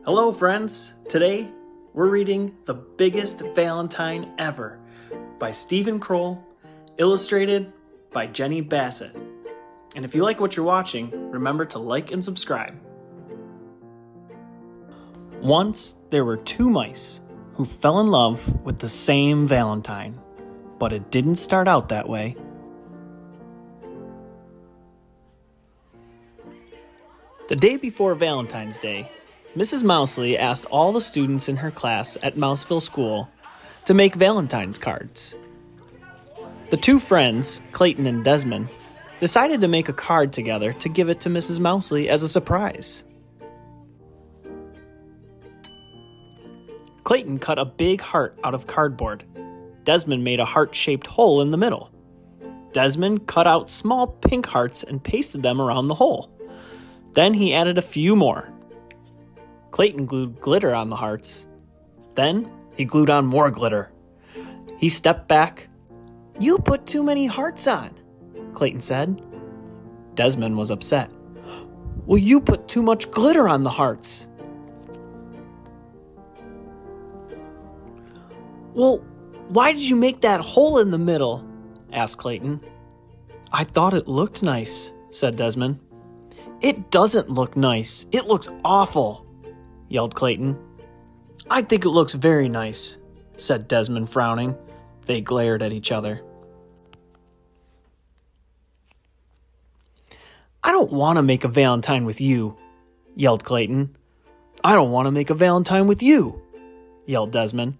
Hello friends! Today we're reading The Biggest Valentine Ever by Steven Kroll, illustrated by Jeni Bassett. And if you like what you're watching, remember to like and subscribe. Once there were two mice who fell in love with the same Valentine, but it didn't start out that way. The day before Valentine's Day, Mrs. Mousley asked all the students in her class at Mouseville School to make Valentine's cards. The two friends, Clayton and Desmond, decided to make a card together to give it to Mrs. Mousley as a surprise. Clayton cut a big heart out of cardboard. Desmond made a heart-shaped hole in the middle. Desmond cut out small pink hearts and pasted them around the hole. Then he added a few more. Clayton glued glitter on the hearts. Then he glued on more glitter. He stepped back. "You put too many hearts on," Clayton said. Desmond was upset. "Well, you put too much glitter on the hearts." "Well, why did you make that hole in the middle?" asked Clayton. "I thought it looked nice," said Desmond. "It doesn't look nice. It looks awful," yelled Clayton. "I think it looks very nice," said Desmond, frowning. They glared at each other. "I don't want to make a Valentine with you," yelled Clayton. "I don't want to make a Valentine with you," yelled Desmond.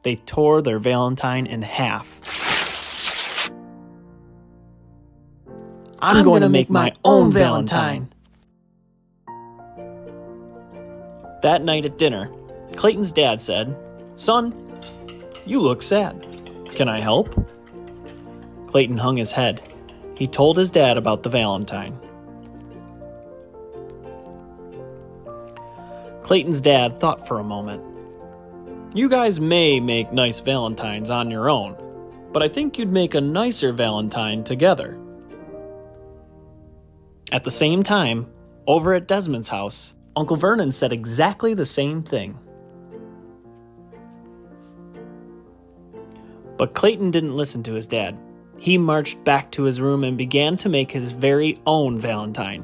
They tore their Valentine in half. I'm going to make my own Valentine. That night at dinner, Clayton's dad said, "Son, you look sad. Can I help?" Clayton hung his head. He told his dad about the Valentine. Clayton's dad thought for a moment. "You guys may make nice Valentines on your own, but I think you'd make a nicer Valentine together." At the same time, over at Desmond's house, Uncle Vernon said exactly the same thing. But Clayton didn't listen to his dad. He marched back to his room and began to make his very own Valentine.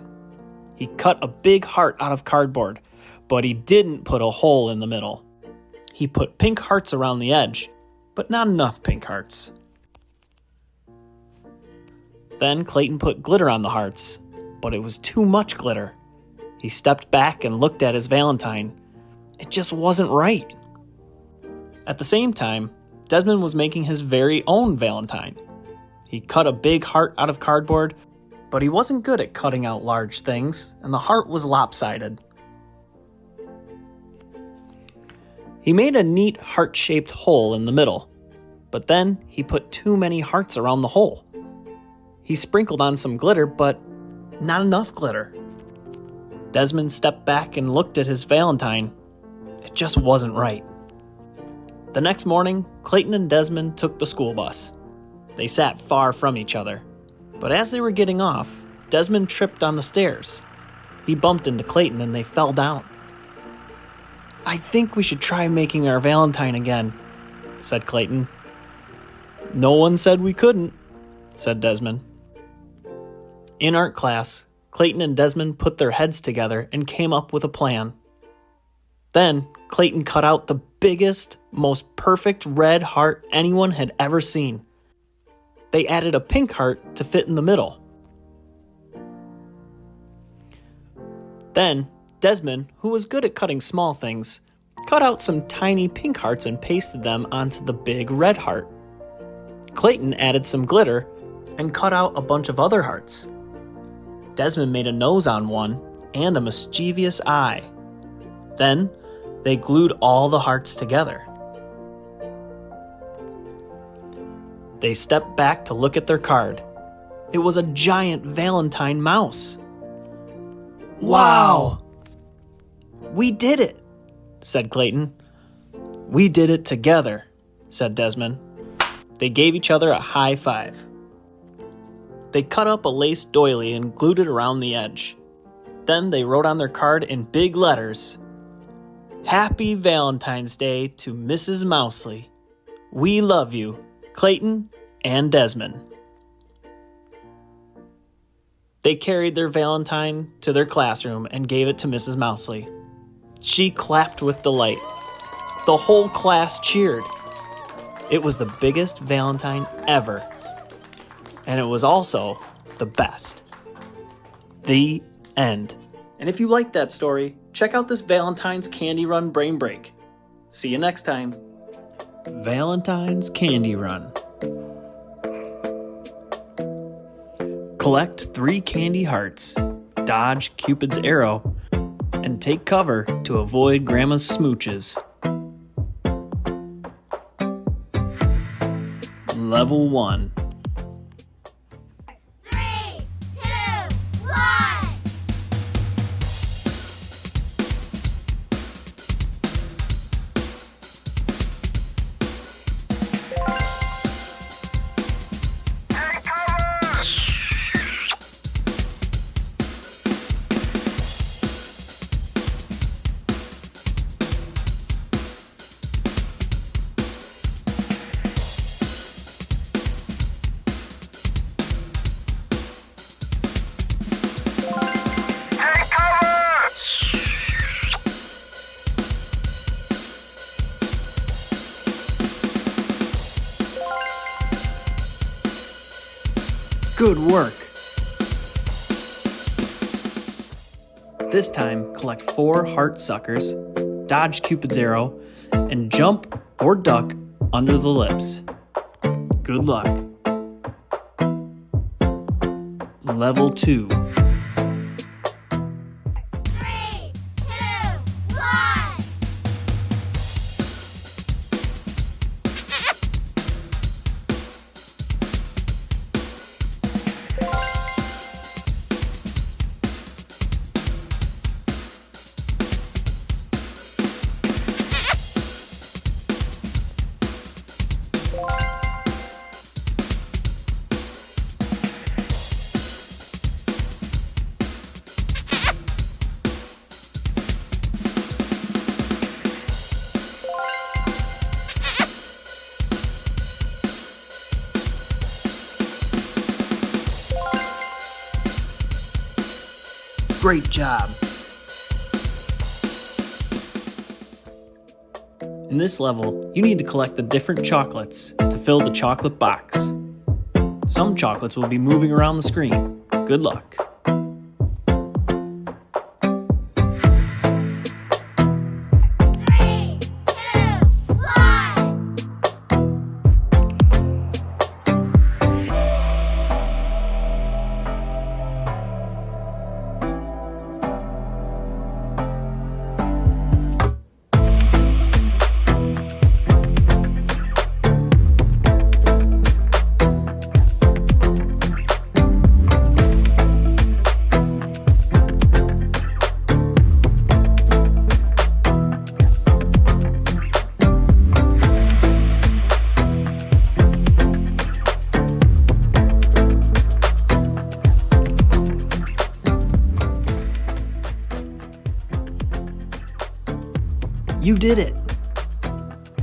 He cut a big heart out of cardboard, but he didn't put a hole in the middle. He put pink hearts around the edge, but not enough pink hearts. Then Clayton put glitter on the hearts, but it was too much glitter. He stepped back and looked at his Valentine. It just wasn't right. At the same time, Desmond was making his very own Valentine. He cut a big heart out of cardboard, but he wasn't good at cutting out large things, and the heart was lopsided. He made a neat heart-shaped hole in the middle, but then he put too many hearts around the hole. He sprinkled on some glitter, but not enough glitter. Desmond stepped back and looked at his Valentine. It just wasn't right. The next morning, Clayton and Desmond took the school bus. They sat far from each other, but as they were getting off, Desmond tripped on the stairs. He bumped into Clayton and they fell down. "I think we should try making our Valentine again," said Clayton. "No one said we couldn't," said Desmond. In art class, Clayton and Desmond put their heads together and came up with a plan. Then, Clayton cut out the biggest, most perfect red heart anyone had ever seen. They added a pink heart to fit in the middle. Then, Desmond, who was good at cutting small things, cut out some tiny pink hearts and pasted them onto the big red heart. Clayton added some glitter and cut out a bunch of other hearts. Desmond made a nose on one and a mischievous eye. Then, they glued all the hearts together. They stepped back to look at their card. It was a giant Valentine mouse. "Wow! We did it," said Clayton. "We did it together," said Desmond. They gave each other a high five. They cut up a lace doily and glued it around the edge. Then they wrote on their card in big letters, Happy Valentine's Day to Mrs. Mousley. We love you, Clayton and Desmond. They carried their Valentine to their classroom and gave it to Mrs. Mousley. She clapped with delight. The whole class cheered. It was the biggest Valentine ever. And it was also the best. The end. And if you liked that story, check out this Valentine's Candy Run Brain Break. See you next time. Valentine's Candy Run. Collect 3 candy hearts, dodge Cupid's arrow, and take cover to avoid Grandma's smooches. Level 1. 3, 2, 1. Good work! This time, collect 4 heart suckers, dodge Cupid's arrow, and jump or duck under the lips. Good luck. Level 2. 3, 2, 1. Great job! In this level, you need to collect the different chocolates to fill the chocolate box. Some chocolates will be moving around the screen. Good luck. 3, 2, 1. You did it!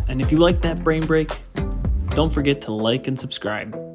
And if you like that brain break, don't forget to like and subscribe.